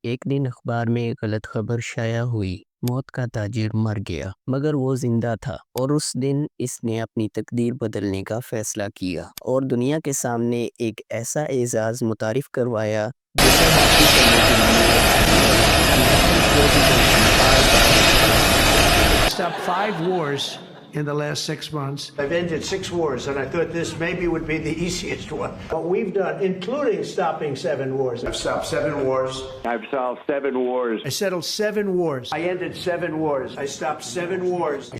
ایک دن اخبار میں ایک غلط خبر شائع ہوئی۔ موت کا تاجر مر گیا مگر وہ زندہ تھا، اور اس دن اس نے اپنی تقدیر بدلنے کا فیصلہ کیا اور دنیا کے سامنے ایک ایسا اعزاز متعارف کروایا جسے حاصل کرنے کے لیے امریکی پریزیڈنٹ کی بار بار Stopped 5 wars in the last 6 months. I've ended 6 wars, and I thought this maybe would be the easiest one. What we've done, including stopping 7 wars. I've stopped 7 wars. I've solved 7 wars. I settled 7 wars. I ended 7 wars. I stopped 7 wars.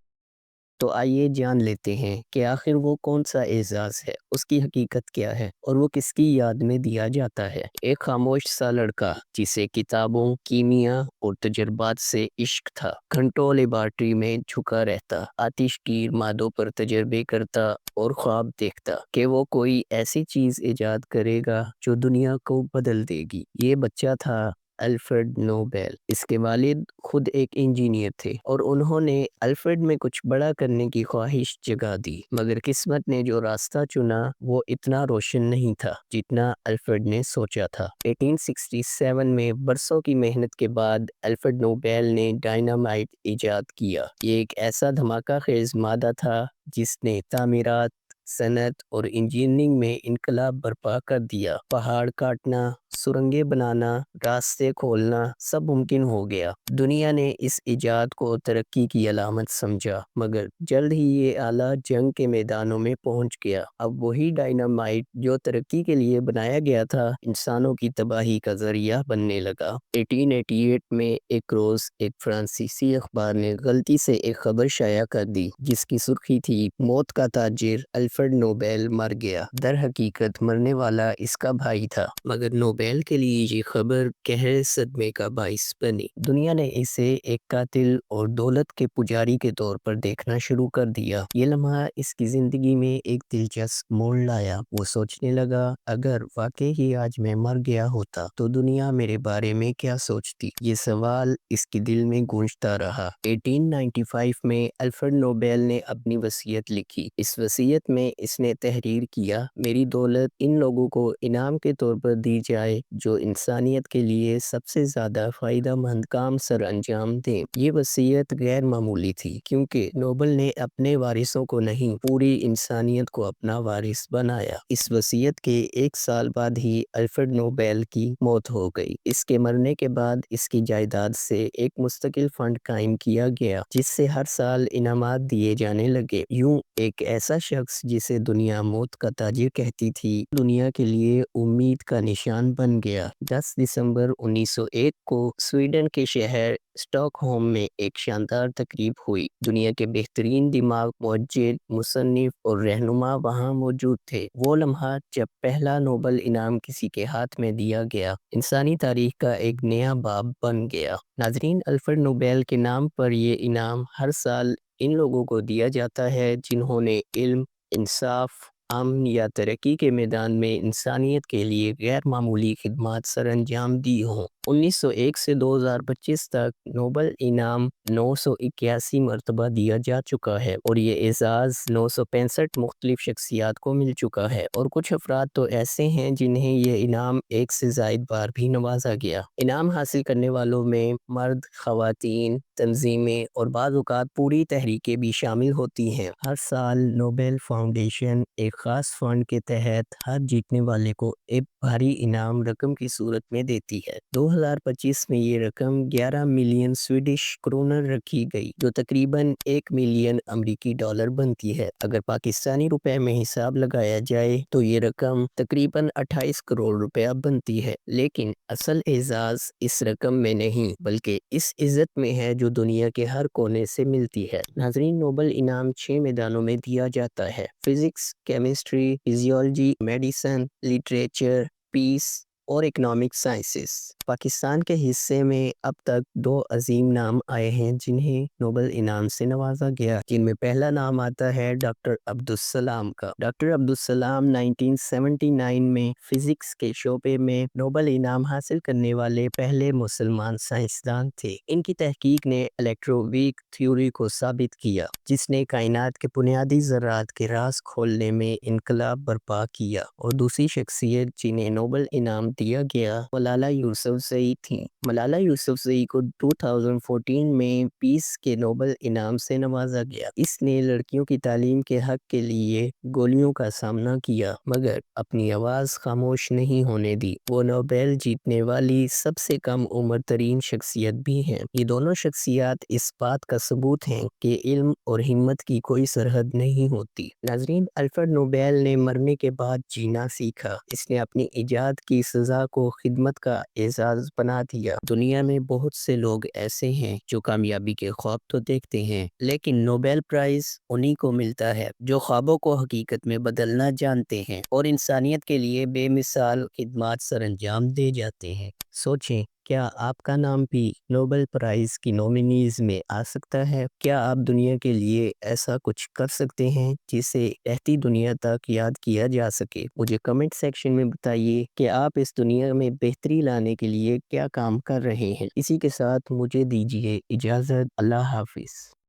تو آئیے جان لیتے ہیں کہ آخر وہ کون سا اعزاز ہے، اس کی حقیقت کیا ہے اور وہ کس کی یاد میں دیا جاتا ہے۔ ایک خاموش سا لڑکا جسے کتابوں، کیمیا اور تجربات سے عشق تھا، گھنٹوں لیبارٹری میں جھکا رہتا، آتش گیر مادوں پر تجربے کرتا اور خواب دیکھتا کہ وہ کوئی ایسی چیز ایجاد کرے گا جو دنیا کو بدل دے گی۔ یہ بچہ تھا الفریڈ نوبل۔ اس کے والد خود ایک انجینئر تھے اور انہوں نے الفریڈ میں کچھ بڑا کرنے کی خواہش جگا دی، مگر قسمت نے جو راستہ چنا وہ اتنا روشن نہیں تھا جتنا الفریڈ نے سوچا تھا۔ 1867 میں برسوں کی محنت کے بعد الفریڈ نوبل نے ڈائنامائٹ ایجاد کیا۔ یہ ایک ایسا دھماکہ خیز مادہ تھا جس نے تعمیرات، صنعت اور انجینئرنگ میں انقلاب برپا کر دیا۔ پہاڑ کاٹنا، سرنگیں بنانا، راستے کھولنا سب ممکن ہو گیا۔ دنیا نے اس ایجاد کو ترقی کی علامت سمجھا، مگر جلد ہی یہ آلہ جنگ کے میدانوں میں پہنچ گیا۔ اب وہی ڈائنامائٹ جو ترقی کے لیے بنایا گیا تھا انسانوں کی تباہی کا ذریعہ بننے لگا۔ 1888 میں ایک روز ایک فرانسیسی اخبار نے غلطی سے ایک خبر شائع کر دی جس کی سرخی تھی موت کا تاجر الفریڈ نوبل مر گیا۔ در حقیقت مرنے والا اس کا بھائی تھا، مگر نوبل کے لیے یہ خبر گہرے صدمے کا باعث بنی۔ دنیا نے اسے ایک قاتل اور دولت کے پجاری کے طور پر دیکھنا شروع کر دیا۔ یہ لمحہ اس کی زندگی میں ایک دلچسپ موڑ لایا۔ وہ سوچنے لگا، اگر واقعی ہی آج میں مر گیا ہوتا تو دنیا میرے بارے میں کیا سوچتی؟ یہ سوال اس کے دل میں گونجتا رہا۔ 1895 میں الفریڈ نوبل نے اپنی وصیت لکھی۔ اس وصیت میں اس نے تحریر کیا، میری دولت ان لوگوں کو انعام کے طور پر دی جائے جو انسانیت کے لیے سب سے زیادہ فائدہ مند کام سر انجام دیں۔ یہ وصیت غیر معمولی تھی کیونکہ نوبل نے اپنے وارثوں کو نہیں، پوری انسانیت کو اپنا وارث بنایا۔ اس وصیت کے 1 سال بعد ہی الفریڈ نوبل کی موت ہو گئی۔ اس کے مرنے کے بعد اس کی جائیداد سے ایک مستقل فنڈ قائم کیا گیا جس سے ہر سال انعامات دیے جانے لگے۔ یوں ایک ایسا شخص جسے دنیا موت کا تاجر کہتی تھی، دنیا کے لیے امید کا نشان بن گیا۔ 10 دسمبر 1901 کو سویڈن کے شہر اسٹاک ہوم میں ایک شاندار تقریب ہوئی۔ دنیا کے بہترین دماغ، معجزہ، مصنف اور رہنما وہاں موجود تھے۔ وہ لمحہ جب پہلا نوبل انعام کسی کے ہاتھ میں دیا گیا، انسانی تاریخ کا ایک نیا باب بن گیا۔ ناظرین، الفریڈ نوبل کے نام پر یہ انعام ہر سال ان لوگوں کو دیا جاتا ہے جنہوں نے علم، انصاف، امن یا ترقی کے میدان میں انسانیت کے لیے غیر معمولی خدمات سر انجام دی ہوں۔ 1901 سے 2025 تک نوبل انعام 981 مرتبہ دیا جا چکا ہے اور یہ اعزاز 965 مختلف شخصیات کو مل چکا ہے، اور کچھ افراد تو ایسے ہیں جنہیں یہ انعام 1 سے زائد بار بھی نوازا گیا۔ انعام حاصل کرنے والوں میں مرد، خواتین، تنظیمیں اور بعض اوقات پوری تحریکیں بھی شامل ہوتی ہیں۔ ہر سال نوبل فاؤنڈیشن ایک خاص فنڈ کے تحت ہر جیتنے والے کو ایک بھاری انعام رقم کی صورت میں دیتی ہے۔ 2025 میں یہ رقم 11 ملین سویڈش کرونر رکھی گئی جو تقریباً 1 ملین امریکی ڈالر بنتی ہے۔ اگر پاکستانی روپے میں حساب لگایا جائے تو یہ رقم تقریباً 28 کروڑ روپیہ بنتی ہے، لیکن اصل اعزاز اس رقم میں نہیں بلکہ اس عزت میں ہے جو دنیا کے ہر کونے سے ملتی ہے۔ ناظرین، نوبل انعام 6 میدانوں میں دیا جاتا ہے: physics, chemistry, physiology, medicine, literature, peace اور اکنامک سائنسز۔ پاکستان کے حصے میں اب تک 2 عظیم نام آئے ہیں جنہیں نوبل انعام سے نوازا گیا، جن میں پہلا نام آتا ہے ڈاکٹر عبدالسلام کا۔ ڈاکٹر عبدالسلام 1979 میں فزکس کے شعبے میں نوبل انعام حاصل کرنے والے پہلے مسلمان سائنسدان تھے۔ ان کی تحقیق نے الیکٹرو ویک تھیوری کو ثابت کیا جس نے کائنات کے بنیادی ذرات کے راز کھولنے میں انقلاب برپا کیا، اور دوسری شخصیت جنہیں نوبل انعام دیا گیا ملالہ یوسفزئی تھیں۔ ملالہ یوسفزئی کو 2014 میں پیس کے نوبل انعام سے نوازا گیا۔ اس نے لڑکیوں کی تعلیم کے حق کے لیے گولیوں کا سامنا کیا مگر اپنی آواز خاموش نہیں ہونے دی۔ وہ نوبل جیتنے والی سب سے کم عمر ترین شخصیت بھی ہیں۔ یہ دونوں شخصیات اس بات کا ثبوت ہیں کہ علم اور ہمت کی کوئی سرحد نہیں ہوتی۔ ناظرین، الفریڈ نوبل نے مرنے کے بعد جینا سیکھا۔ اس نے اپنی ایجاد کی سزا کو خدمت کا اعزاز بنا دیا۔ دنیا میں بہت سے لوگ ایسے ہیں جو کامیابی کے خواب تو دیکھتے ہیں لیکن نوبل پرائز انہی کو ملتا ہے جو خوابوں کو حقیقت میں بدلنا جانتے ہیں اور انسانیت کے لیے بے مثال خدمات سر انجام دے جاتے ہیں۔ سوچیں، کیا آپ کا نام بھی نوبل پرائز کی نومینیز میں آ سکتا ہے؟ کیا آپ دنیا کے لیے ایسا کچھ کر سکتے ہیں جسے رہتی دنیا تک یاد کیا جا سکے؟ مجھے کمنٹ سیکشن میں بتائیے کہ آپ اس دنیا میں بہتری لانے کے لیے کیا کام کر رہے ہیں۔ اسی کے ساتھ مجھے دیجیے اجازت۔ اللہ حافظ۔